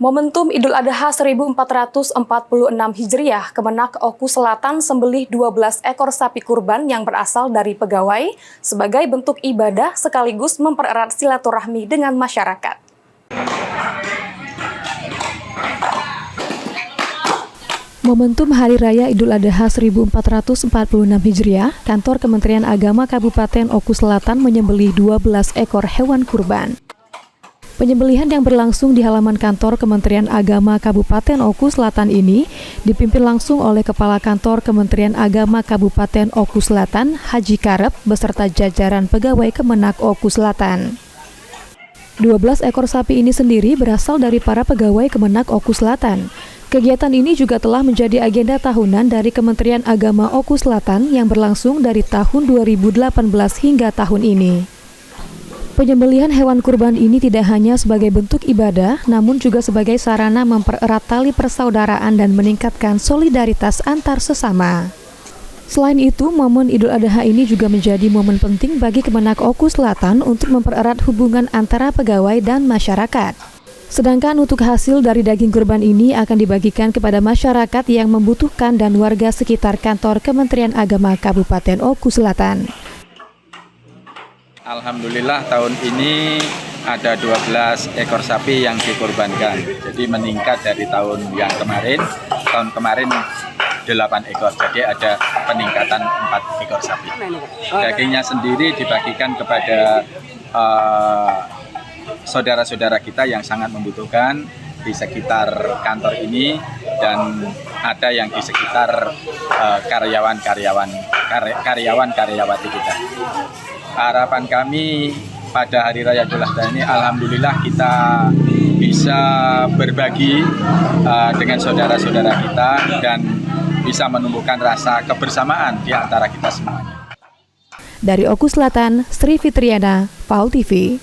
Momentum Idul Adha 1446 Hijriah, Kemenak Oku Selatan sembelih 12 ekor sapi kurban yang berasal dari pegawai sebagai bentuk ibadah sekaligus mempererat silaturahmi dengan masyarakat. Momentum Hari Raya Idul Adha 1446 Hijriah, Kantor Kementerian Agama Kabupaten Oku Selatan menyembelih 12 ekor hewan kurban. Penyembelihan yang berlangsung di halaman kantor Kementerian Agama Kabupaten Oku Selatan ini dipimpin langsung oleh Kepala Kantor Kementerian Agama Kabupaten Oku Selatan, Haji Karep, beserta jajaran pegawai Kemenak Oku Selatan. 12 ekor sapi ini sendiri berasal dari para pegawai Kemenak Oku Selatan. Kegiatan ini juga telah menjadi agenda tahunan dari Kementerian Agama Oku Selatan yang berlangsung dari tahun 2018 hingga tahun ini. Penyembelihan hewan kurban ini tidak hanya sebagai bentuk ibadah, namun juga sebagai sarana mempererat tali persaudaraan dan meningkatkan solidaritas antar sesama. Selain itu, momen Idul Adha ini juga menjadi momen penting bagi Kemenak Oku Selatan untuk mempererat hubungan antara pegawai dan masyarakat. Sedangkan untuk hasil dari daging kurban ini akan dibagikan kepada masyarakat yang membutuhkan dan warga sekitar kantor Kementerian Agama Kabupaten Oku Selatan. Alhamdulillah tahun ini ada 12 ekor sapi yang dikorbankan. Jadi meningkat dari tahun yang kemarin. Tahun kemarin 8 ekor. Jadi ada peningkatan 4 ekor sapi. Dagingnya sendiri dibagikan kepada saudara-saudara kita yang sangat membutuhkan di sekitar kantor ini, dan ada yang di sekitar karyawan-karyawati kita. Harapan kami pada Hari Raya Idul Adha ini, alhamdulillah kita bisa berbagi dengan saudara-saudara kita dan bisa menumbuhkan rasa kebersamaan di antara kita semuanya. Dari Oku Selatan, Sri Fitriana, PAL TV.